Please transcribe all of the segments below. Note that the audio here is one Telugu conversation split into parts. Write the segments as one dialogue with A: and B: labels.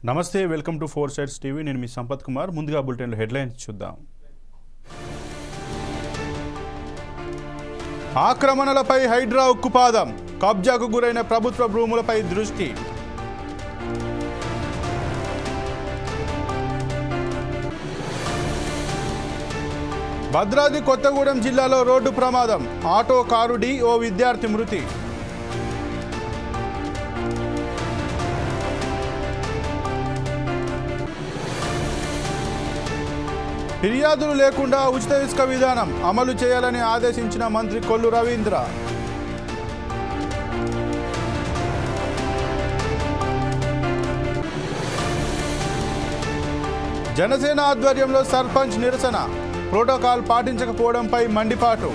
A: నమస్తే, welcome to four sides TV. నేను మీ సంపత్ కుమార్. ముందుగా బులెటిన్లో హెడ్లైన్స్ చూద్దాం. ఆక్రమణలపై హైడ్రా ఉక్కుపాదం, కబ్జాకు గురైన ప్రభుత్వ భూములపై దృష్టి. భద్రాద్రి కొత్తగూడెం జిల్లాలో రోడ్డు ప్రమాదం, ఆటో కారు ఢీ ఓ విద్యార్థి మృతి. ఫిర్యాదులు లేకుండా ఉచిత ఇసుక విధానం అమలు చేయాలని ఆదేశించిన మంత్రి కొల్లు రవీంద్ర. జనసేన ఆధ్వర్యంలో సర్పంచ్ నిరసన, ప్రోటోకాల్ పాటించకపోవడంపై మండిపాటు.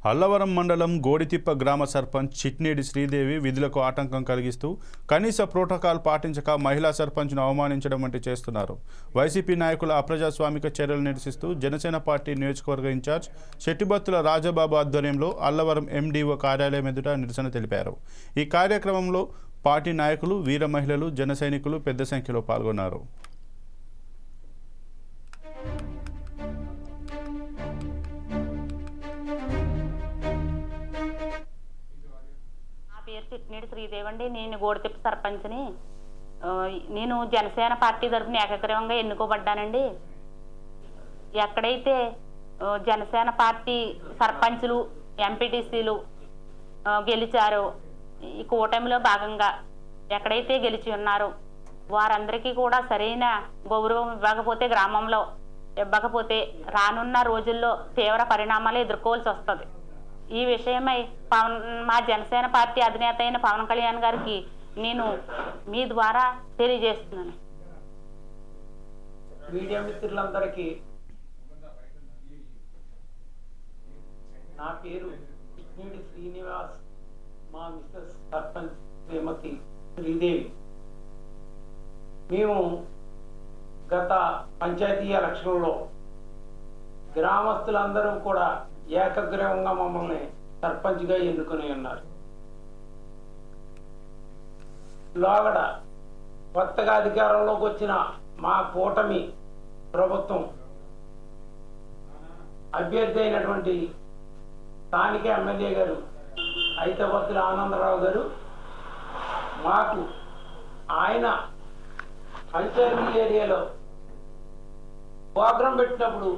A: అల్లవరం మండలం గోడితిప్ప గ్రామ సర్పంచ్ చిట్నేడి శ్రీదేవి విధులకు ఆటంకం కలిగిస్తూ కనీస ప్రోటోకాల్ పాటించక మహిళా సర్పంచ్ను అవమానించడం వంటి చేస్తున్నారు. వైసీపీ నాయకుల అప్రజాస్వామిక చర్యలు నిరసిస్తూ జనసేన పార్టీ నియోజకవర్గ ఇన్ఛార్జ్ శెట్టిబత్తుల రాజబాబు ఆధ్వర్యంలో అల్లవరం ఎండీఓ కార్యాలయం ఎదుట నిరసన తెలిపారు. ఈ కార్యక్రమంలో పార్టీ నాయకులు, వీర మహిళలు, జన సైనికులు పెద్ద సంఖ్యలో పాల్గొన్నారు.
B: చిట్నేడి శ్రీదేవి అండి. నేను గోడితిప్ప సర్పంచ్ని. నేను జనసేన పార్టీ తరఫున ఏకగ్రీవంగా ఎన్నుకోబడ్డానండి. ఎక్కడైతే జనసేన పార్టీ సర్పంచులు, ఎంపీటీసీలు గెలిచారో, ఈ కూటమిలో భాగంగా ఎక్కడైతే గెలిచి ఉన్నారో వారందరికీ కూడా సరైన గౌరవం ఇవ్వకపోతే, గ్రామంలో ఇవ్వకపోతే రానున్న రోజుల్లో తీవ్ర పరిణామాలు ఎదుర్కోవాల్సి వస్తుంది. ఈ విషయమై మా జనసేన పార్టీ అధినేత అయిన పవన్ కళ్యాణ్ గారికి నేను మీ ద్వారా తెలియజేస్తున్నాను.
C: మీడియా మిత్రులందరికీ నా పేరు చిట్నేడి శ్రీనివాస్, మా మిస్సెస్ సర్పంచ్ శ్రీమతి శ్రీదేవి. మేము గత పంచాయతీ ఎలక్షన్లో గ్రామస్తులందరూ కూడా ఏకగ్రీవంగా మమ్మల్ని సర్పంచ్గా ఎన్నుకుని ఉన్నారు. లోగడ కొత్తగా అధికారంలోకి వచ్చిన మా కూటమి ప్రభుత్వం అభ్యర్థి అయినటువంటి స్థానిక ఎమ్మెల్యే గారు ఐతవత్తుల ఆనందరావు గారు మాకు ఆయన కల్చరల్ ఏరియాలో ప్రోగ్రాం పెట్టినప్పుడు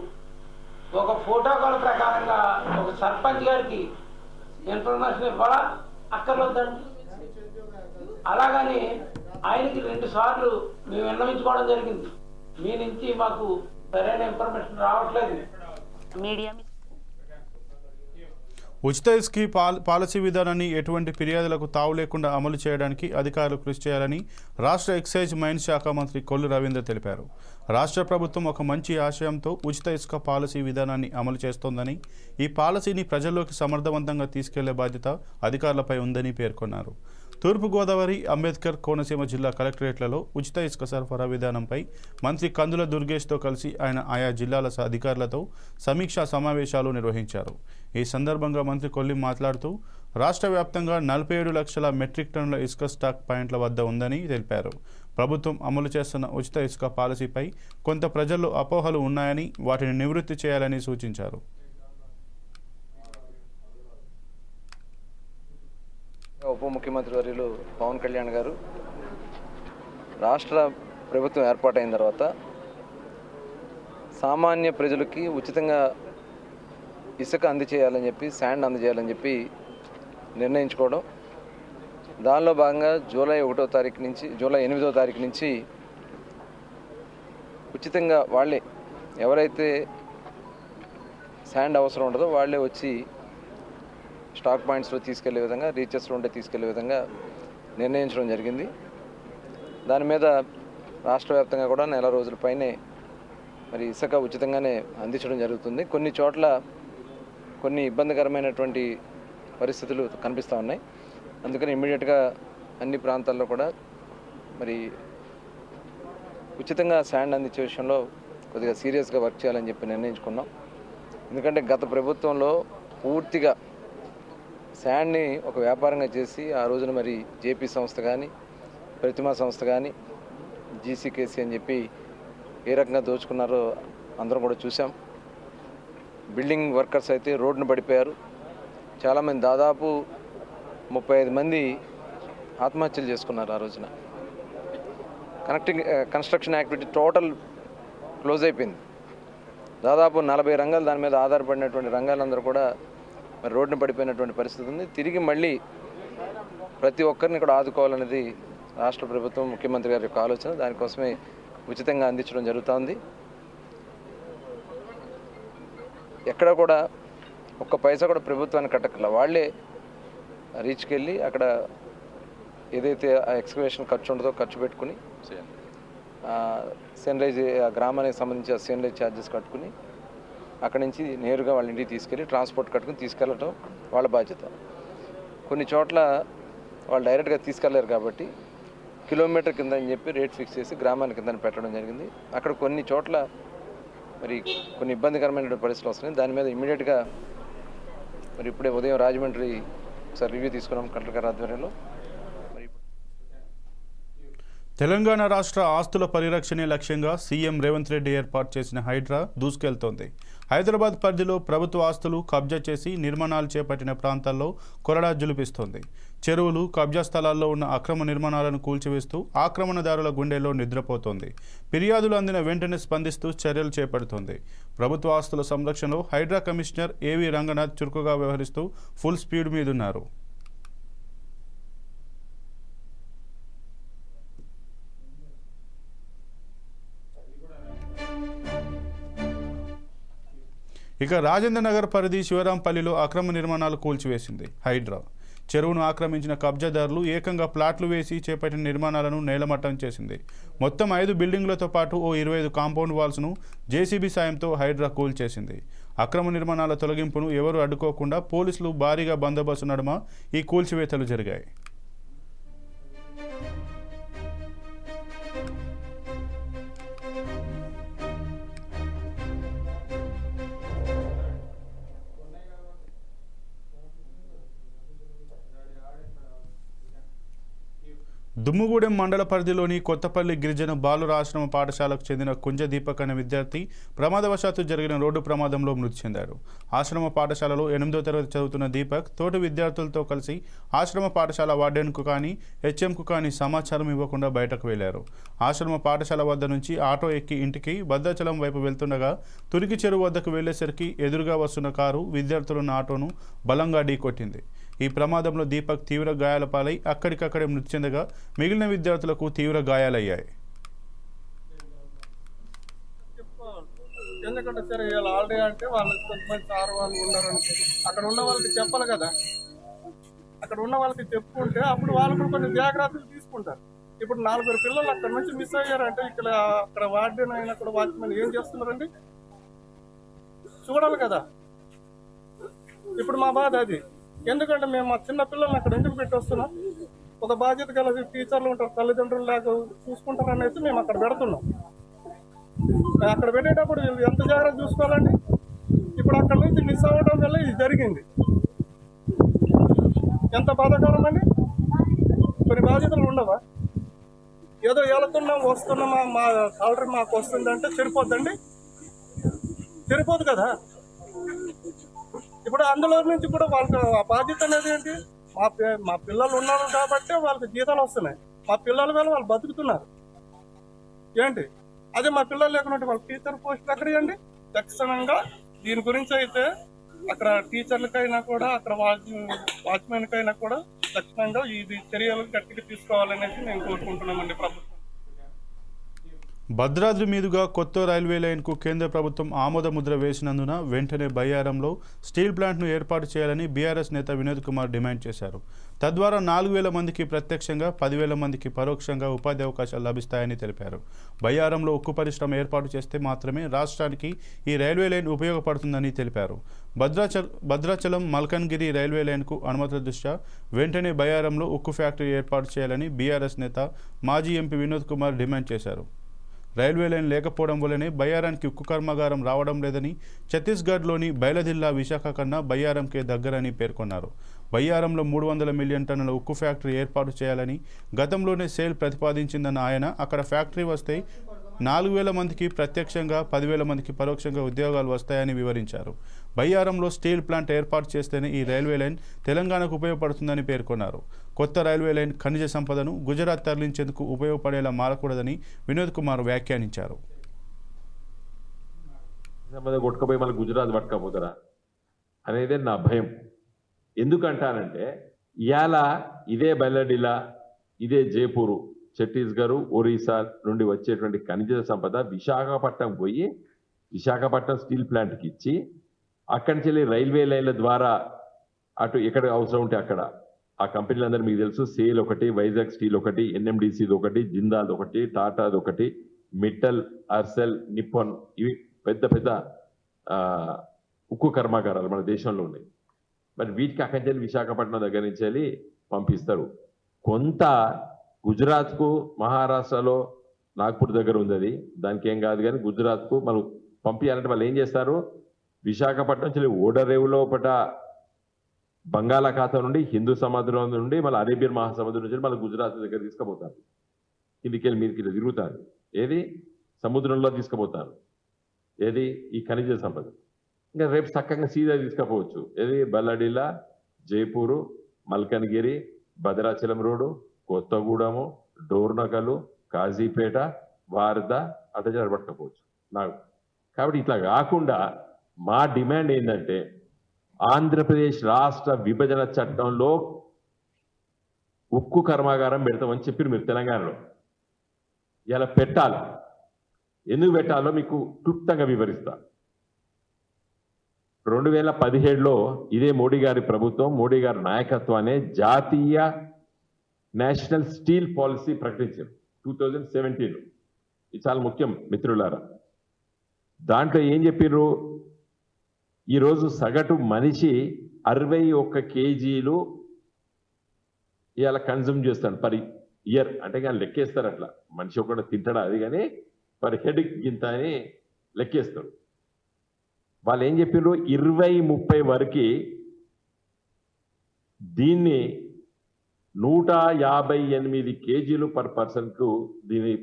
C: ఒక ప్రోటోకాల్ ప్రకారంగా ఒక సర్పంచ్ గారికి ఇన్ఫర్మేషన్ ఇవ్వాలా అక్కర్లేదండి. అలాగని ఆయనకి 2 సార్లు మేము విన్నవించుకోవడం జరిగింది. మీ నుంచి మాకు సరైన ఇన్ఫర్మేషన్ రావట్లేదు.
B: మీడియా
A: ఉచిత ఇసుక పాలసీ విధానాన్ని ఎటువంటి ఫిర్యాదులకు తావు లేకుండా అమలు చేయడానికి అధికారులు కృషి చేయాలని రాష్ట్ర ఎక్సైజ్ మైన్స్ శాఖ మంత్రి కొల్లు రవీంద్ర తెలిపారు. రాష్ట్ర ప్రభుత్వం ఒక మంచి ఆశయంతో ఉచిత ఇసుక పాలసీ విధానాన్ని అమలు చేస్తోందని, ఈ పాలసీని ప్రజల్లోకి సమర్థవంతంగా తీసుకెళ్లే బాధ్యత అధికారులపై ఉందని పేర్కొన్నారు. తూర్పుగోదావరి, అంబేద్కర్, కోనసీమ జిల్లా కలెక్టరేట్లలో ఉచిత ఇసుక సరఫరా విధానంపై మంత్రి కందుల దుర్గేష్తో కలిసి ఆయన ఆయా జిల్లాల అధికారులతో సమీక్షా సమావేశాలు నిర్వహించారు. ఈ సందర్భంగా మంత్రి కొల్లి మాట్లాడుతూ రాష్ట్ర వ్యాప్తంగా 47 లక్షల మెట్రిక్ టన్నుల ఇసుక స్టాక్ పాయింట్ల వద్ద ఉందని తెలిపారు. ప్రభుత్వం అమలు చేస్తున్న ఉచిత ఇసుక పాలసీపై కొంత ప్రజల్లో అపోహలు ఉన్నాయని, వాటిని నివృత్తి చేయాలని సూచించారు.
D: ఉప ముఖ్యమంత్రి వర్యులు పవన్ కళ్యాణ్ గారు రాష్ట్ర ప్రభుత్వం ఏర్పాటైన తర్వాత సామాన్య ప్రజలకి ఉచితంగా ఇసుక అందజేయాలని చెప్పి, శాండ్ అందజేయాలని చెప్పి నిర్ణయించుకోవడం, దానిలో భాగంగా జూలై 8వ తారీఖు నుంచి ఉచితంగా వాళ్ళే ఎవరైతే శాండ్ అవసరం ఉండదో వాళ్ళే వచ్చి స్టాక్ పాయింట్స్లో తీసుకెళ్లే విధంగా, రీచెస్లో ఉంటే తీసుకెళ్లే విధంగా నిర్ణయించడం జరిగింది. దాని మీద రాష్ట్ర వ్యాప్తంగా కూడా 4 రోజుల పైనే మరి ఇసుక ఉచితంగానే అందించడం జరుగుతుంది. కొన్ని చోట్ల కొన్ని ఇబ్బందికరమైనటువంటి పరిస్థితులు కనిపిస్తూ ఉన్నాయి. అందుకని ఇమ్మీడియట్గా అన్ని ప్రాంతాల్లో కూడా మరి ఉచితంగా శాండ్ అందించే విషయంలో కొద్దిగా సీరియస్గా వర్క్ చేయాలని చెప్పి నిర్ణయించుకున్నాం. ఎందుకంటే గత ప్రభుత్వంలో పూర్తిగా శాండ్ని ఒక వ్యాపారంగా చేసి ఆ రోజున మరి జేపీ సంస్థ కానీ ప్రతిమా సంస్థ కానీ జీసీకేసీ అని చెప్పి ఏ రకంగా దోచుకున్నారో అందరం కూడా చూసాం. బిల్డింగ్ వర్కర్స్ అయితే రోడ్డున పడిపోయారు. చాలామంది దాదాపు 35 మంది ఆత్మహత్యలు చేసుకున్నారు ఆ రోజున. కన్స్ట్రక్షన్ యాక్టివిటీ టోటల్ క్లోజ్ అయిపోయింది. దాదాపు 40 రంగాలు దాని మీద ఆధారపడినటువంటి రంగాలందరూ కూడా మరి రోడ్డున పడిపోయినటువంటి పరిస్థితి ఉంది. తిరిగి మళ్ళీ ప్రతి ఒక్కరిని కూడా ఆదుకోవాలనేది రాష్ట్ర ప్రభుత్వం ముఖ్యమంత్రి గారి యొక్క ఆలోచన. దానికోసమే ఉచితంగా అందించడం జరుగుతోంది. ఎక్కడ కూడా ఒక్క పైసా కూడా ప్రభుత్వాన్ని కట్టక్కల, వాళ్ళే రీచ్కి వెళ్ళి అక్కడ ఏదైతే ఆ ఎక్స్కవేషన్ ఖర్చు ఉంటుందో ఖర్చు పెట్టుకుని సన్రైజ్ గ్రామానికి సంబంధించి ఆ సన్రైజ్ ఛార్జెస్ కట్టుకుని అక్కడి నుంచి నేరుగా వాళ్ళ ఇంటికి తీసుకెళ్ళి ట్రాన్స్పోర్ట్ కట్టుకుని తీసుకెళ్ళటం వాళ్ళ బాధ్యత. కొన్ని చోట్ల వాళ్ళు డైరెక్ట్గా తీసుకెళ్ళలేరు కాబట్టి కిలోమీటర్ కింద అని చెప్పి రేట్ ఫిక్స్ చేసి గ్రామానికి కింద పెట్టడం జరిగింది. అక్కడ కొన్ని చోట్ల మరి కొన్ని ఇబ్బందికరమైన పరిస్థితులు వస్తున్నాయి. దాని మీద ఇమ్మీడియట్గా మరి ఇప్పుడే ఉదయం రాజమండ్రి ఒకసారి రివ్యూ తీసుకున్నాం కలెక్టర్ గారి ఆధ్వర్యంలో.
A: తెలంగాణ రాష్ట్ర ఆస్తుల పరిరక్షణే లక్ష్యంగా సీఎం రేవంత్ రెడ్డి ఏర్పాటు చేసిన హైడ్రా దూసుకెళ్తోంది. హైదరాబాద్ పరిధిలో ప్రభుత్వ ఆస్తులు కబ్జా చేసి నిర్మాణాలు చేపట్టిన ప్రాంతాల్లో కొరడా జులిపిస్తోంది. చెరువులు, కబ్జా స్థలాల్లో ఉన్న అక్రమ నిర్మాణాలను కూల్చివేస్తూ ఆక్రమణదారుల గుండెల్లో నిద్రపోతోంది. ఫిర్యాదులు అందిన వెంటనే స్పందిస్తూ చర్యలు చేపడుతోంది. ప్రభుత్వ ఆస్తుల సంరక్షణలో హైడ్రా కమిషనర్ ఏవి రంగనాథ్ చురుకుగా వ్యవహరిస్తూ ఫుల్ స్పీడ్ మీదున్నారు. ఇక రాజేంద్ర నగర్ పరిధి శివరాంపల్లిలో అక్రమ నిర్మాణాలు కూల్చివేసింది హైడ్రా. చెరువును ఆక్రమించిన కబ్జాదారులు ఏకంగా ప్లాట్లు వేసి చేపట్టిన నిర్మాణాలను నేలమట్టం చేసింది. మొత్తం 5 బిల్డింగులతో పాటు ఓ 25 కాంపౌండ్ వాల్స్ను జేసీబీ సాయంతో హైడ్రా కూల్చేసింది. అక్రమ నిర్మాణాల తొలగింపును ఎవరూ అడ్డుకోకుండా పోలీసులు భారీగా బందోబస్తు నడుమ ఈ కూల్చివేతలు జరిగాయి. దుమ్ముగూడెం మండల పరిధిలోని కొత్తపల్లి గిరిజన బాలుర ఆశ్రమ పాఠశాలకు చెందిన కుంజ దీపక్ అనే విద్యార్థి ప్రమాదవశాత్తు జరిగిన రోడ్డు ప్రమాదంలో మృతి చెందాడు. ఆశ్రమ పాఠశాలలో 8వ తరగతి చదువుతున్న దీపక్ తోటి విద్యార్థులతో కలిసి ఆశ్రమ పాఠశాల వార్డెన్కు కానీ హెచ్ఎంకు కానీ సమాచారం ఇవ్వకుండా బయటకు వెళ్లారు. ఆశ్రమ పాఠశాల వద్ద నుంచి ఆటో ఎక్కి ఇంటికి భద్రాచలం వైపు వెళ్తుండగా తురికి చెరువు వద్దకు వెళ్లేసరికి ఎదురుగా వస్తున్న కారు విద్యార్థులున్న ఆటోను బలంగా ఢీకొట్టింది. ఈ ప్రమాదంలో దీపక్ తీవ్ర గాయాల పాలై అక్కడికక్కడే మృతి చెందగా మిగిలిన విద్యార్థులకు తీవ్ర గాయాలయ్యాయి.
E: ఎందుకంటే సరే వీళ్ళు ఆల్రెడీ అంటే వాళ్ళు కొంతమంది సార్ వాళ్ళు ఉన్నారనుకో, అక్కడ ఉన్న వాళ్ళకి చెప్పాలి కదా. అక్కడ ఉన్న వాళ్ళకి చెప్పుకుంటే అప్పుడు వాళ్ళు కూడా కొన్ని జాగ్రత్తలు తీసుకుంటారు. ఇప్పుడు 4 పిల్లలు అక్కడ నుంచి మిస్ అయ్యారంటే అక్కడ వార్డెన్ అయినా కూడా వాచ్మెన్ ఏం చేస్తున్నారండి చూడాలి కదా. ఇప్పుడు మా బాధ అది. ఎందుకంటే మేము మా చిన్న పిల్లల్ని అక్కడ ఎందుకు పెట్టి వస్తున్నాం? ఒక బాధ్యత గల టీచర్లు ఉంటారు, తల్లిదండ్రులు లేక చూసుకుంటారు అనేసి మేము అక్కడ పెడుతున్నాం. అక్కడ పెట్టేటప్పుడు ఎంత జాగ్రత్త చూసుకోవాలండి. ఇప్పుడు అక్కడ నుంచి మిస్ అవ్వడం వల్ల ఇది జరిగింది. ఎంత బాధాకరం అండి. కొన్ని బాధ్యతలు ఉండవా? ఏదో వెళుతున్నాం వస్తున్నామా, మా సాలరీ మాకు వస్తుందంటే సరిపోద్దండి, సరిపోదు కదా. ఇప్పుడు అందులో నుంచి కూడా వాళ్ళకి ఆ బాధ్యత అనేది ఏంటి? మా పిల్లలు ఉన్నారు కాబట్టి వాళ్ళకి జీతాలు వస్తున్నాయి. మా పిల్లల వల్ల వాళ్ళు బతుకుతున్నారు ఏంటి. అదే మా పిల్లలు లేకున్నట్టు వాళ్ళ టీచర్ పోస్ట్ ఎక్కడ ఇవ్వండి. ఖచ్చితంగా దీని గురించి అయితే అక్కడ టీచర్లకైనా కూడా అక్కడ వాచ్మెన్కైనా కూడా ఖచ్చితంగా ఇది చర్యలు గట్టిగా తీసుకోవాలనేసి మేము కోరుకుంటున్నామండి ప్రభుత్వం.
A: భద్రాద్రి మీదుగా కొత్త రైల్వే లైన్కు కేంద్ర ప్రభుత్వం ఆమోద ముద్ర వేసినందున వెంటనే బయ్యారంలో స్టీల్ ప్లాంట్ను ఏర్పాటు చేయాలని బీఆర్ఎస్ నేత వినోద్ కుమార్ డిమాండ్ చేశారు. తద్వారా 4,000 మందికి ప్రత్యక్షంగా 10,000 మందికి పరోక్షంగా ఉపాధి అవకాశాలు లభిస్తాయని తెలిపారు. బయ్యారంలో ఉక్కు పరిశ్రమ ఏర్పాటు చేస్తే మాత్రమే రాష్ట్రానికి ఈ రైల్వే లైన్ ఉపయోగపడుతుందని తెలిపారు. భద్రాచలం మల్కన్గిరి రైల్వే లైన్కు అనుమతుల దృష్ట్యా వెంటనే బయ్యారంలో ఉక్కు ఫ్యాక్టరీ ఏర్పాటు చేయాలని బీఆర్ఎస్ నేత మాజీ ఎంపీ వినోద్ కుమార్ డిమాండ్ చేశారు. రైల్వే లైన్ లేకపోవడం వల్లనే బయ్యారానికి ఉక్కు కర్మాగారం రావడం లేదని, ఛత్తీస్గఢ్లోని బయలదిల్లా విశాఖ కన్నా బయ్యారంకే దగ్గరని పేర్కొన్నారు. బయ్యారంలో 300 మిలియన్ టన్నుల ఉక్కు ఫ్యాక్టరీ ఏర్పాటు చేయాలని గతంలోనే సేల్ ప్రతిపాదించిందన్న ఆయన, అక్కడ ఫ్యాక్టరీ వస్తే 4,000 మందికి ప్రత్యక్షంగా 10,000 మందికి పరోక్షంగా ఉద్యోగాలు వస్తాయని వివరించారు. బయ్యారంలో స్టీల్ ప్లాంట్ ఏర్పాటు చేస్తేనే ఈ రైల్వే లైన్ తెలంగాణకు ఉపయోగపడుతుందని పేర్కొన్నారు. కొత్త రైల్వే లైన్ ఖనిజ సంపదను గుజరాత్ తరలించేందుకు ఉపయోగపడేలా మారకూడదని వినోద్ కుమార్ వ్యాఖ్యానించారు.
F: సంపద కొట్టుకపోయి మళ్ళీ గుజరాత్ పట్టుకపోతారా అనేదే నా భయం. ఎందుకంటానంటే ఇవాళ ఇదే బెల్లడిలా, ఇదే జైపూరు, ఛత్తీస్గఢ్, ఒరిస్సా నుండి వచ్చేటువంటి ఖనిజ సంపద విశాఖపట్నం పోయి విశాఖపట్నం స్టీల్ ప్లాంట్కి ఇచ్చి అక్కడి నుంచి వెళ్ళి రైల్వే లైన్ల ద్వారా అటు ఎక్కడ అవసరం ఉంటే అక్కడ ఆ కంపెనీలందరూ మీకు తెలుసు, సేల్ ఒకటి, వైజాగ్ స్టీల్ ఒకటి, ఎన్ఎండిసిది ఒకటి, జిందాల్ ఒకటి, టాటాది ఒకటి, మిట్టల్, అర్సెల్, నిప్పన్, ఇవి పెద్ద పెద్ద ఉక్కు కర్మాగారాలు మన దేశంలో ఉన్నాయి. మరి వీటికి అక్కడి నుంచి విశాఖపట్నం దగ్గర నుంచి వెళ్ళి పంపిస్తారు. కొంత గుజరాత్కు, మహారాష్ట్రలో నాగ్పూర్ దగ్గర ఉంది, అది దానికి ఏం కాదు, కానీ గుజరాత్కు మనం పంపించాలంటే వాళ్ళు ఏం చేస్తారు, విశాఖపట్నం నుంచి ఓడరేవులో పట బంగాళాఖాతం నుండి, హిందూ సముద్రం నుండి, మళ్ళీ అరేబియన్ మహాసముద్రం నుంచి మళ్ళీ గుజరాత్ దగ్గర తీసుకుపోతారు. కిందికెళ్ళి మీదకి తిరుగుతారు. ఏది సముద్రంలో తీసుకుపోతారు, ఏది ఈ ఖనిజ సంపద. ఇంకా రేపు చక్కగా సీదా తీసుకుపోవచ్చు. ఏది బల్లడిలా, జైపూరు, మల్కన్గిరి, భద్రాచలం రోడ్డు, కొత్తగూడెము, డోర్నకలు, కాజీపేట, వార్ద అట్లా జరపట్టుకోవచ్చు నాకు. కాబట్టి ఇట్లా కాకుండా మా డిమాండ్ ఏంటంటే ఆంధ్రప్రదేశ్ రాష్ట్ర విభజన చట్టంలో ఉక్కు కర్మాగారం పెడతామని చెప్పి మీరు తెలంగాణలో ఇలా పెట్టాలి. ఎందుకు పెట్టాలో మీకు క్లుప్తంగా వివరిస్తా. 2017లో ఇదే మోడీ గారి ప్రభుత్వం, మోడీ గారి నాయకత్వాన్ని జాతీయ నేషనల్ స్టీల్ పాలసీ ప్రకటించారు 2017. ఇది చాలా ముఖ్యం మిత్రులారా. దాంట్లో ఏం చెప్పారు, ఈరోజు సగటు మనిషి 61 కేజీలు ఇవాళ కన్జ్యూమ్ చేస్తాడు పర్ ఇయర్. అంటే కానీ లెక్కేస్తారు, అట్లా మనిషి ఒకటి తింటాడా అది, కానీ పర్ హెడ్ గింత అని లెక్కేస్తారు. వాళ్ళు ఏం చెప్పారు, 2030 వరకు దీన్ని 158 కేజీలు పర్ పర్సన్కు దీన్ని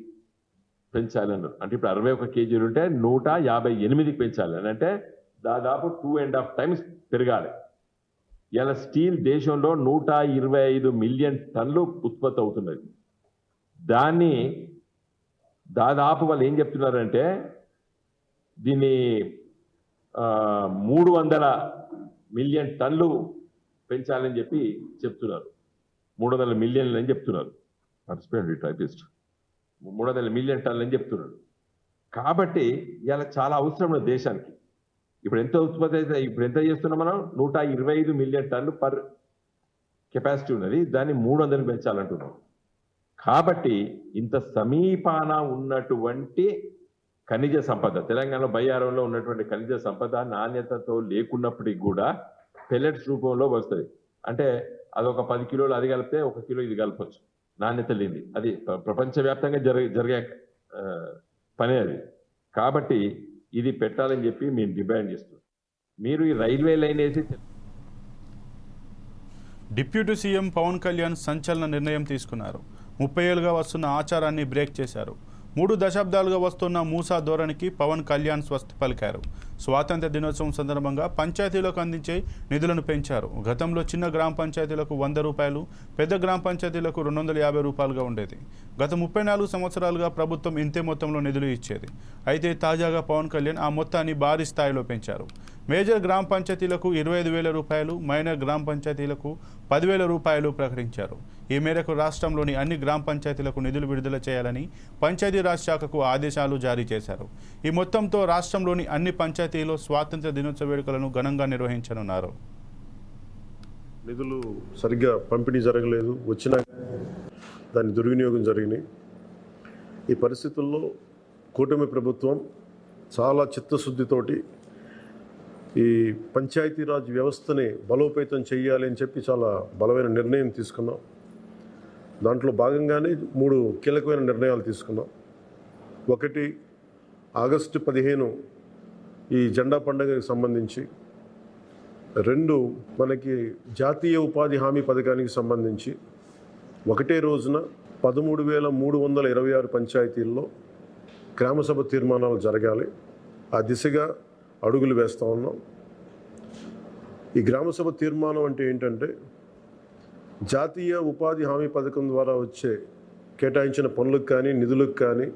F: పెంచాలన్నారు. అంటే ఇప్పుడు 61 కేజీలు ఉంటే 158కి పెంచాలని, అంటే దాదాపు 2.5 times పెరగాలి. ఇలా స్టీల్ దేశంలో 125 మిలియన్ టన్నులు ఉత్పత్తి అవుతున్నది. దాన్ని దాదాపు వాళ్ళు ఏం చెప్తున్నారంటే దీన్ని 300 మిలియన్ టన్నులు పెంచాలని చెప్పి చెప్తున్నారు. 300 మిలియన్లు అని చెప్తున్నారు. మర్చిపోయండి టైపిస్ట్, 300 మిలియన్ టన్నులు అని చెప్తున్నారు. కాబట్టి ఇలా చాలా అవసరం ఉంది దేశానికి. ఇప్పుడు ఎంత ఉత్పత్తి అయితే, ఇప్పుడు ఎంత చేస్తున్నాం మనం, 125 మిలియన్ టన్ను పర్ కెపాసిటీ ఉన్నది, దాన్ని 300కి పెంచాలంటున్నాం. కాబట్టి ఇంత సమీపాన ఉన్నటువంటి ఖనిజ సంపద, తెలంగాణ బయ్యారంలో ఉన్నటువంటి ఖనిజ సంపద నాణ్యతతో లేకున్నప్పటికీ కూడా పెల్లెట్స్ రూపంలో వస్తుంది. అంటే అదొక 10 కిలోలు అది కలిపితే 1 కిలో ఇది కలపచ్చు, నాణ్యత లేని. అది ప్రపంచవ్యాప్తంగా జరిగే పనే అది. కాబట్టి ఇది పెట్టాలని చెప్పి మేము డిమాండ్ చేస్తున్నాం. మీరు ఈ రైల్వే లైన్ వేసి.
A: డిప్యూటీ సీఎం పవన్ కళ్యాణ్ సంచలన నిర్ణయం తీసుకున్నారు. 30 ఏళ్లుగా వస్తున్న ఆచారాన్ని బ్రేక్ చేశారు. 3 దశాబ్దాలుగా వస్తున్న మూసా ధోరణికి పవన్ కళ్యాణ్ స్వస్తి పలికారు. స్వాతంత్ర దినోత్సవం సందర్భంగా పంచాయతీలకు అందించే నిధులను పెంచారు. గతంలో చిన్న గ్రామ పంచాయతీలకు 100 రూపాయలు, పెద్ద గ్రామ పంచాయతీలకు 250 రూపాయలుగా ఉండేది. గత 34 సంవత్సరాలుగా ప్రభుత్వం ఇంతే మొత్తంలో నిధులు ఇచ్చేది. అయితే తాజాగా పవన్ కళ్యాణ్ ఆ మొత్తాన్ని భారీ స్థాయిలో పెంచారు. మేజర్ గ్రామ పంచాయతీలకు 25,000 రూపాయలు, మైనర్ గ్రామ పంచాయతీలకు 10,000 రూపాయలు ప్రకటించారు. ఈ మేరకు రాష్ట్రంలోని అన్ని గ్రామ పంచాయతీలకు నిధులు విడుదల చేయాలని పంచాయతీరాజ్ శాఖకు ఆదేశాలు జారీ చేశారు. ఈ మొత్తంతో రాష్ట్రంలోని అన్ని పంచాయతీలో స్వాతంత్ర దినోత్సవ వేడుకలను ఘనంగా నిర్వహించనున్నారు.
G: నిధులు సరిగ్గా పంపిణీ జరగలేదు, వచ్చినా దాని దుర్వినియోగం జరిగినాయి. ఈ పరిస్థితుల్లో కూటమి ప్రభుత్వం చాలా చిత్తశుద్ధితోటి ఈ పంచాయతీరాజ్ వ్యవస్థని బలోపేతం చేయాలి అని చెప్పి చాలా బలమైన నిర్ణయం తీసుకున్నాం. దాంట్లో భాగంగానే 3 కీలకమైన నిర్ణయాలు తీసుకున్నాం. ఒకటి ఆగస్టు 15 ఈ జెండా పండుగకి సంబంధించి, 2 మనకి జాతీయ ఉపాధి హామీ పథకానికి సంబంధించి ఒకటే రోజున 13,326 పంచాయతీల్లో గ్రామసభ తీర్మానాలు జరగాలి. ఆ దిశగా అడుగులు వేస్తూ ఉన్నాం. ఈ గ్రామసభ తీర్మానం అంటే ఏంటంటే, జాతీయ ఉపాధి హామీ పథకం ద్వారా వచ్చే కేటాయించిన పనులకు కానీ నిధులకు కానీ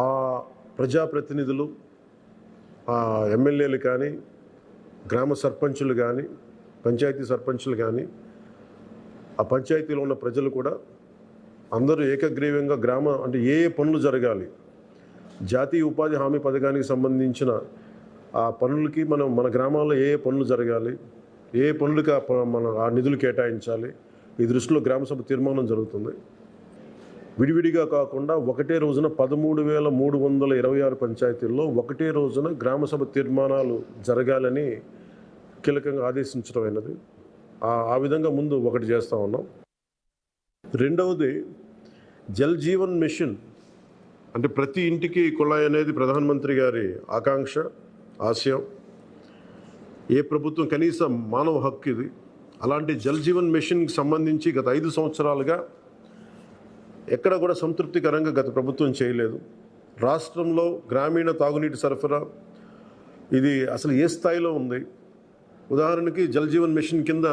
G: ఆ ప్రజాప్రతినిధులు, ఆ ఎమ్మెల్యేలు కానీ, గ్రామ సర్పంచులు కానీ, పంచాయతీ సర్పంచులు కానీ, ఆ పంచాయతీలో ఉన్న ప్రజలు కూడా అందరూ ఏకగ్రీవంగా అంటే ఏ పనులు జరగాలి, జాతీయ ఉపాధి హామీ పథకానికి సంబంధించిన ఆ పనులకి మన గ్రామాల్లో ఏ పనులు జరగాలి, ఏ పనులకి ఆ నిధులు కేటాయించాలి, ఈ దృష్టిలో గ్రామసభ తీర్మానం జరుగుతుంది. విడివిడిగా కాకుండా ఒకటే రోజున 13,326 పంచాయతీల్లో ఒకటే రోజున గ్రామసభ తీర్మానాలు జరగాలని కీలకంగా ఆదేశించడం అయినది. ఆ విధంగా ముందు ఒకటి చేస్తూ ఉన్నాం. రెండవది జల్ జీవన్ మిషన్, అంటే ప్రతి ఇంటికి కుళాయి అనేది ప్రధానమంత్రి గారి ఆకాంక్ష, ఆశయం. ఏ ప్రభుత్వం కనీస మానవ హక్కు ఇది. అలాంటి జల్ జీవన్ మిషన్కి సంబంధించి గత 5 సంవత్సరాలుగా ఎక్కడ కూడా సంతృప్తికరంగా గత ప్రభుత్వం చేయలేదు. రాష్ట్రంలో గ్రామీణ తాగునీటి సరఫరా ఇది అసలు ఏ స్థాయిలో ఉంది? ఉదాహరణకి జల్ జీవన్ మిషన్ కింద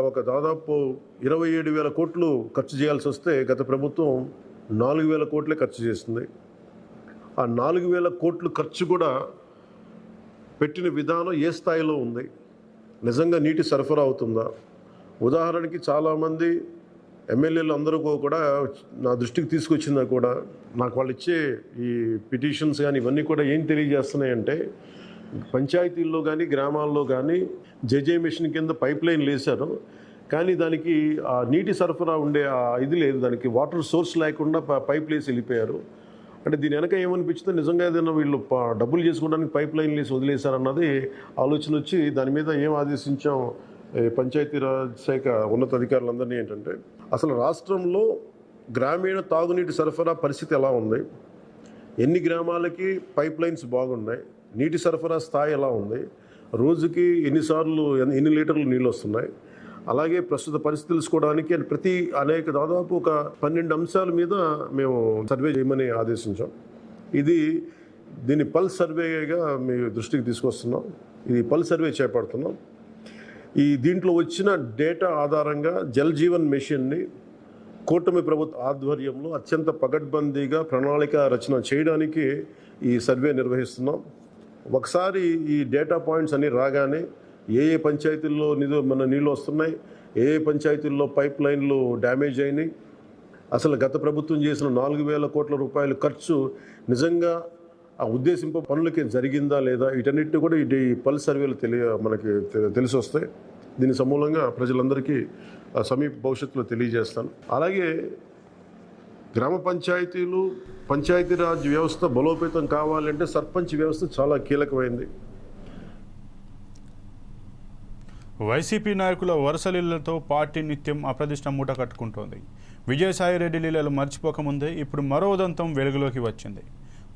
G: ఒక దాదాపు 27,000 కోట్లు ఖర్చు చేయాల్సి వస్తే గత ప్రభుత్వం 4,000 కోట్లే ఖర్చు చేస్తుంది. ఆ 4,000 కోట్లు ఖర్చు కూడా పెట్టిన విధానం ఏ స్థాయిలో ఉంది? నిజంగా నీటి సరఫరా అవుతుందా? ఉదాహరణకి చాలామంది ఎమ్మెల్యేలు అందరూ కూడా నా దృష్టికి తీసుకొచ్చిందా కూడా నాకు వాళ్ళు ఇచ్చే ఈ పిటిషన్స్ కానీ ఇవన్నీ కూడా ఏం తెలియజేస్తున్నాయంటే, పంచాయతీల్లో కానీ గ్రామాల్లో కానీ జేజే మిషన్ కింద పైప్ లైన్లు వేశారు, కానీ దానికి ఆ నీటి సరఫరా ఉండే ఇది లేదు, దానికి వాటర్ సోర్స్ లేకుండా పైప్ వేసి వెళ్ళిపోయారు. అంటే దీని వెనక ఏమనిపించిందో, నిజంగా ఏదైనా వీళ్ళు డబ్బులు చేసుకోవడానికి పైప్ లైన్లు వేసి వదిలేశారన్నది ఆలోచన వచ్చి దాని మీద ఏం ఆదేశించాం పంచాయతీరాజ్ శాఖ ఉన్నతాధికారులందరినీ ఏంటంటే, అసలు రాష్ట్రంలో గ్రామీణ తాగునీటి సరఫరా పరిస్థితి ఎలా ఉంది, ఎన్ని గ్రామాలకి పైప్ లైన్స్ బాగున్నాయి, నీటి సరఫరా స్థాయి ఎలా ఉంది, రోజుకి ఎన్ని లీటర్లు నీళ్ళు వస్తున్నాయి, అలాగే ప్రస్తుత పరిస్థితి తెలుసుకోవడానికి దాదాపు ఒక 12 అంశాల మీద మేము సర్వే చేయమని ఆదేశించాం. దీన్ని పల్స్ సర్వేగా మీ దృష్టికి తీసుకొస్తున్నాం. ఇది పల్స్ సర్వే చేపడుతున్నాం. దీంట్లో వచ్చిన డేటా ఆధారంగా జల్ జీవన్ మిషన్ని కూటమి ప్రభుత్వ ఆధ్వర్యంలో అత్యంత పగడ్బందీగా ప్రణాళిక రచన చేయడానికి ఈ సర్వే నిర్వహిస్తున్నాం. ఒకసారి ఈ డేటా పాయింట్స్ అన్నీ రాగానే ఏ పంచాయతీల్లో నీళ్ళు వస్తున్నాయి, ఏ పంచాయతీల్లో పైప్ లైన్లు డ్యామేజ్ అయినాయి, అసలు గత ప్రభుత్వం చేసిన 4,000 కోట్ల రూపాయల ఖర్చు నిజంగా ఆ ఉద్దేశింపు పనులకి జరిగిందా లేదా, వీటన్నిటిని కూడా ఈ పల్స్ సర్వేలు మనకి తెలిసి వస్తాయి. దీని సమూలంగా ప్రజలందరికీ సమీప భవిష్యత్తులో తెలియజేస్తాను. అలాగే గ్రామ పంచాయతీలు, పంచాయతీరాజ్ వ్యవస్థ బలోపేతం కావాలంటే సర్పంచ్ వ్యవస్థ చాలా కీలకమైంది.
A: వైసీపీ నాయకుల వరుసలీలతో పార్టీ నిత్యం అప్రదిష్ట మూట కట్టుకుంటోంది. విజయసాయిరెడ్డి లీలలు మర్చిపోకముందే ఇప్పుడు మరో ఉదంతం వెలుగులోకి వచ్చింది.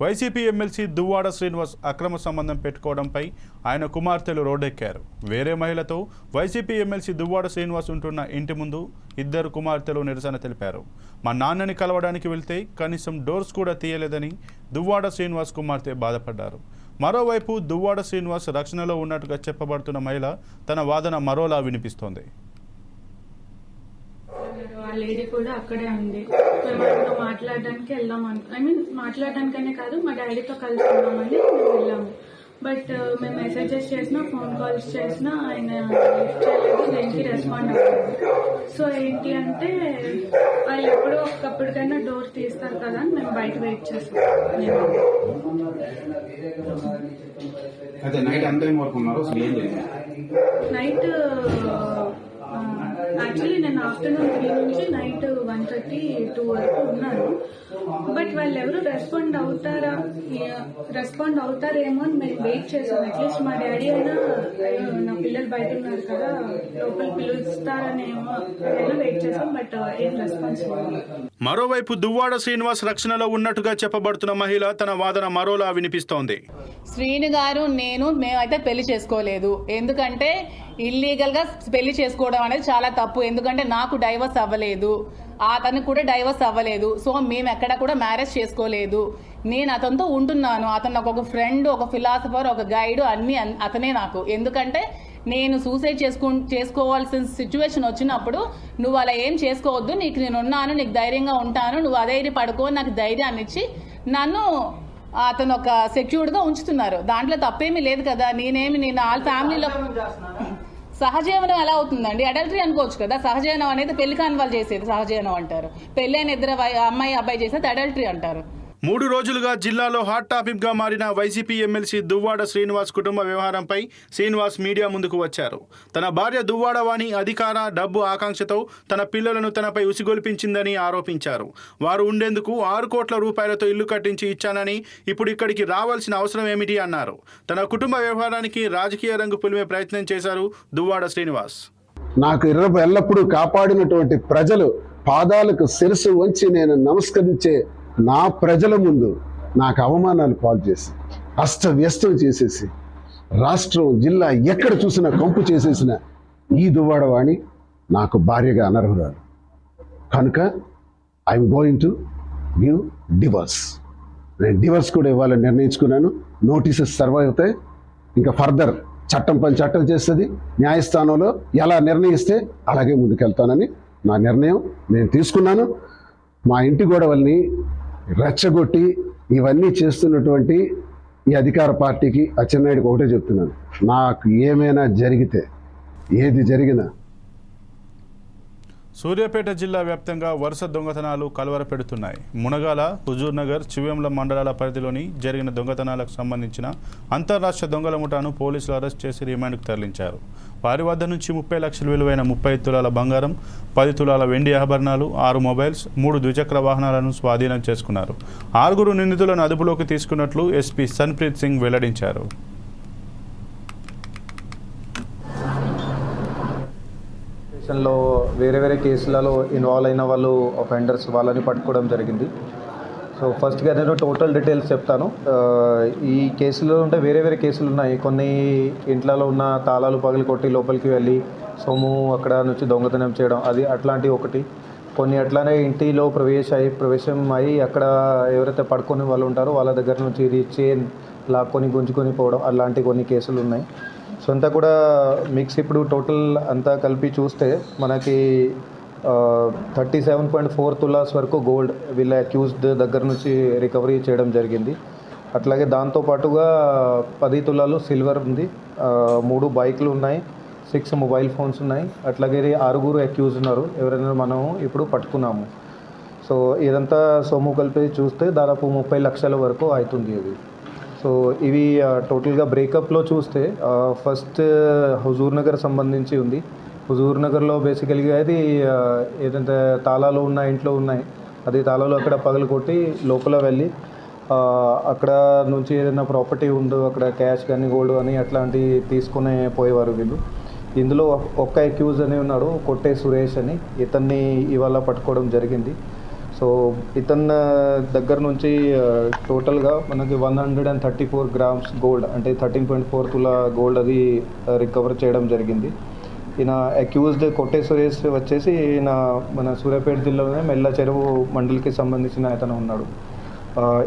A: వైసీపీ ఎమ్మెల్సీ దువ్వాడ శ్రీనివాస్ అక్రమ సంబంధం పెట్టుకోవడంపై ఆయన కుమార్తెలు రోడ్డెక్కారు. వేరే మహిళతో వైసీపీ ఎమ్మెల్సీ దువ్వాడ శ్రీనివాస్ ఉంటున్న ఇంటి ముందు 2 కుమార్తెలు నిరసన తెలిపారు. మా నాన్నని కలవడానికి వెళ్తే కనీసం డోర్స్ కూడా తీయలేదని దువ్వాడ శ్రీనివాస్ కుమార్తె బాధపడ్డారు. మరోవైపు దువ్వాడ శ్రీనివాస్ రక్షణలో ఉన్నట్టుగా చెప్పబడుతున్న మహిళ తన వాదన మరోలా వినిపిస్తోంది.
H: లేడీ కూడా అక్కడే ఉంది. మాట్లాడడానికి వెళ్దాం మాట్లాడడానికనే కాదు, మా డాడీతో కలిసి ఉన్నామని మేము వెళ్ళాము. బట్ మేము మెసేజెస్ చేసినా, ఫోన్ కాల్స్ చేసినా ఆయన లిఫ్ట్ చేయలేదు, దేనికి రెస్పాండ్ అవ్వలేదు. సో ఏంటి అంటే వాళ్ళు ఎప్పుడో ఒకప్పటికైనా డోర్ తీస్తారు కదా అని మేము బయట వెయిట్ చేస్తాం. నైట్ యాక్చువల్లీ నేను ఆఫ్టర్నూన్ 3 నుంచి నైట్ 1:30, 2 వరకు ఉన్నాను. బట్ వాళ్ళు ఎవరు రెస్పాండ్ అవుతారేమో అని మేము వెయిట్ చేసాం. అట్లీస్ట్ మా డాడీ అయినా నా పిల్లలు బయట ఉన్నారు కదా, లోపల పిలుస్తారనేమో అయినా వెయిట్ చేసాం. బట్ ఏం రెస్పాన్స్ లేదు.
A: మరోవైపు దువ్వాడ శ్రీనివాస్ రక్షణలో ఉన్నట్టుగా చెప్పబడుతున్న మహిళ తన వాదన మరోలా వినిపిస్తోంది.
I: శ్రీను గారు మేమైతే పెళ్లి చేసుకోలేదు. ఎందుకంటే ఇల్లీగల్గా పెళ్లి చేసుకోవడం అనేది చాలా తప్పు. ఎందుకంటే నాకు డైవర్స్ అవ్వలేదు, అతనికి కూడా డైవర్స్ అవ్వలేదు. సో మేము ఎక్కడ కూడా మ్యారేజ్ చేసుకోలేదు. నేను అతనితో ఉంటున్నాను. అతను ఒక ఫ్రెండ్, ఒక ఫిలాసఫర్, ఒక గైడ్ అన్ని అతనే నాకు. ఎందుకంటే నేను సూసైడ్ చేసుకోవాల్సిన సిచ్యువేషన్ వచ్చినప్పుడు నువ్వు అలా ఏం చేసుకోవద్దు, నీకు నేను ఉన్నాను, నీకు ధైర్యంగా ఉంటాను, నువ్వు అధైర్య పడుకో, నాకు ధైర్యాన్ని ఇచ్చి నన్ను అతను ఒక సెక్యూర్డ్గా ఉంచుతున్నారు. దాంట్లో తప్పేమీ లేదు కదా. నేను వాళ్ళ ఫ్యామిలీలో సహజీవనం ఎలా అవుతుందండి? అడల్టరీ అనుకోవచ్చు కదా. సహజీవనం అనేది పెళ్లి కాని వాళ్ళు చేసేది సహజీవనం అంటారు. పెళ్ళైన ఇద్దరు అమ్మాయి అబ్బాయి చేసేది అడల్టరీ అంటారు.
A: 3 రోజులుగా జిల్లాలో హాట్ టాపిక్ గా మారిన వైసీపీ ఎమ్మెల్సీ దువ్వాడ శ్రీనివాస్ కుటుంబ వ్యవహారంపై శ్రీనివాస్ మీడియా ముందుకు వచ్చారు. తన భార్య దువ్వాడ వాణి అధికార, డబ్బు ఆకాంక్షతో తన పిల్లలను తనపై ఉసిగొల్పించిందని ఆరోపించారు. వారు ఉండేందుకు 6 కోట్ల రూపాయలతో ఇల్లు కట్టించి ఇచ్చానని, ఇప్పుడు ఇక్కడికి రావాల్సిన అవసరం ఏమిటి అన్నారు. తన కుటుంబ వ్యవహారానికి రాజకీయ రంగు పులిమే ప్రయత్నం చేశారు దువ్వాడ శ్రీనివాస్.
J: నాకు ఎల్లప్పుడూ కాపాడినటువంటి ప్రజలు పాదాలకు శిరసు వంచి నేను నమస్కరించే నా ప్రజల ముందు నాకు అవమానాలు పాలు చేసి అస్తవ్యస్తం చేసేసి రాష్ట్రం, జిల్లా ఎక్కడ చూసినా కంపు చేసేసిన ఈ దువ్వాడవాణి నాకు భార్యగా అనర్హురాలు. కనుక I'm going to give divorce. నేను డివోర్స్ కూడా ఇవ్వాలని నిర్ణయించుకున్నాను. నోటీసెస్ సర్వ్ అవుతాయి. ఇంకా ఫర్దర్ చట్టం పని చట్టం చేస్తుంది. న్యాయస్థానంలో ఎలా నిర్ణయిస్తే అలాగే ముందుకెళ్తానని నా నిర్ణయం నేను తీసుకున్నాను. మా ఇంటి గొడవల్ని రెచ్చగొట్టి ఇవన్నీ చేస్తున్నటువంటి ఈ అధికార పార్టీకి అచ్చెన్నాయుడికి ఒకటే చెప్తున్నాను, నాకు ఏమైనా జరిగితే, ఏది జరిగినా.
A: సూర్యాపేట జిల్లా వ్యాప్తంగా వరుస దొంగతనాలు కలవరపెడుతున్నాయి. మునగాల, హుజూర్నగర్, చివ్వేంల మండలాల పరిధిలోని జరిగిన దొంగతనాలకు సంబంధించిన అంతర్రాష్ట్ర దొంగల ముఠాను పోలీసులు అరెస్ట్ చేసి రిమాండ్కు తరలించారు. వారి వద్ద నుంచి 30 లక్షల విలువైన 35 తులాల బంగారం, 10 తులాల వెండి ఆభరణాలు, 6 మొబైల్స్, 3 ద్విచక్ర వాహనాలను స్వాధీనం చేసుకున్నారు. 6 నిందితులను అదుపులోకి తీసుకున్నట్లు ఎస్పీ సన్ప్రీత్ సింగ్ వెల్లడించారు.
K: లో వేరే కేసులలో ఇన్వాల్వ్ అయిన వాళ్ళు అఫెండర్స్ వాళ్ళని పట్టుకోవడం జరిగింది. సో ఫస్ట్గా నేను టోటల్ డీటెయిల్స్ చెప్తాను. ఈ కేసులో ఉంటే వేరే కేసులు ఉన్నాయి. కొన్ని ఇంట్లలో ఉన్న తాళాలు పగిలి కొట్టి లోపలికి వెళ్ళి సొమ్ము అక్కడ నుంచి దొంగతనం చేయడం, అది అట్లాంటి ఒకటి. కొన్ని అట్లానే ఇంటిలో ప్రవేశం అయ్యి అక్కడ ఎవరైతే పడుకొని వాళ్ళు ఉంటారో వాళ్ళ దగ్గర నుంచి ఇది చైన్ లాక్కొని గుంజుకొని పోవడం, అలాంటి కొన్ని కేసులు ఉన్నాయి. సో అంతా కూడా మిక్స్ ఇప్పుడు టోటల్ అంతా కలిపి చూస్తే మనకి 37.4 తులాస్ వరకు గోల్డ్ వీళ్ళ అక్యూజ్డ్ దగ్గర నుంచి రికవరీ చేయడం జరిగింది. అట్లాగే దాంతోపాటుగా 10 తులాలు సిల్వర్ ఉంది, 3 బైక్లు ఉన్నాయి, 6 మొబైల్ ఫోన్స్ ఉన్నాయి. అట్లాగే 6 అక్యూజ్ ఉన్నారు, ఎవరైనా మనం ఇప్పుడు పట్టుకున్నాము. సో ఇదంతా సొమ్ము కలిపి చూస్తే దాదాపు 30 లక్షల వరకు అవుతుంది ఇది. సో ఇవి టోటల్గా బ్రేకప్లో చూస్తే ఫస్ట్ హుజూర్నగర్ సంబంధించి ఉంది. హుజూర్నగర్లో బేసికల్గా అది ఏదైతే తాళాలు ఉన్న ఇంట్లో ఉన్నాయి, అది తాళాలు అక్కడ పగలు కొట్టి లోపల వెళ్ళి అక్కడ నుంచి ఏదైనా ప్రాపర్టీ ఉందో అక్కడ క్యాష్ కానీ గోల్డ్ కానీ అట్లాంటివి తీసుకునే పోయేవారు వీళ్ళు. ఇందులో ఒక్క అక్యూజ్ అని ఉన్నాడు, కొట్టే సురేష్ అని, ఇతన్ని ఇవాళ పట్టుకోవడం జరిగింది. సో ఇతని దగ్గర నుంచి టోటల్గా మనకి 134 గ్రామ్స్ గోల్డ్, అంటే 13.4 తులా గోల్డ్ అది రికవర్ చేయడం జరిగింది. ఈయన అక్యూజ్డ్ కొట్టే సురేష్ వచ్చేసి ఈయన మన సూర్యాపేట జిల్లాలోనే మెల్ల చెరువు మండలికి సంబంధించిన ఇతను ఉన్నాడు.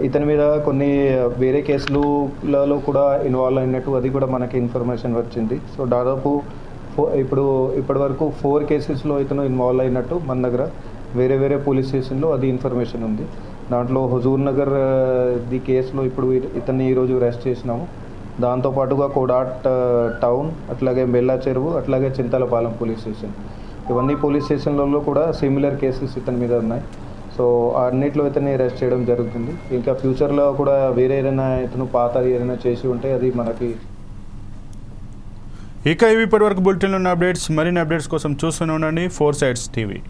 K: ఇతని మీద కొన్ని వేరే కేసులలో కూడా ఇన్వాల్వ్ అయినట్టు అది కూడా మనకి ఇన్ఫర్మేషన్ వచ్చింది. సో దాదాపు ఇప్పటి వరకు 4 కేసెస్లో ఇతను ఇన్వాల్వ్ అయినట్టు మన దగ్గర వేరే పోలీస్ స్టేషన్లో అది ఇన్ఫర్మేషన్ ఉంది. దాంట్లో హుజూర్నగర్ ది కేసులో ఇప్పుడు ఇతన్ని ఈరోజు అరెస్ట్ చేసినాము. దాంతోపాటుగా కోడాట్ టౌన్, అట్లాగే మెల్ల చెరువు, అట్లాగే చింతలపాలెం పోలీస్ స్టేషన్, ఇవన్నీ పోలీస్ స్టేషన్లలో కూడా సిమిలర్ కేసెస్ ఇతని మీద ఉన్నాయి. సో అన్నిట్లో ఇతన్ని అరెస్ట్ చేయడం జరుగుతుంది. ఇంకా ఫ్యూచర్లో కూడా వేరే ఏదైనా ఇతను పాత ఏదైనా చేసి ఉంటే అది మనకి.
A: ఇక ఇవి ఇప్పటివరకు బులెటిన్లో ఉన్న అప్డేట్స్. మరిన్ని అప్డేట్స్ కోసం చూస్తూనే ఉండండి 4 Sides TV.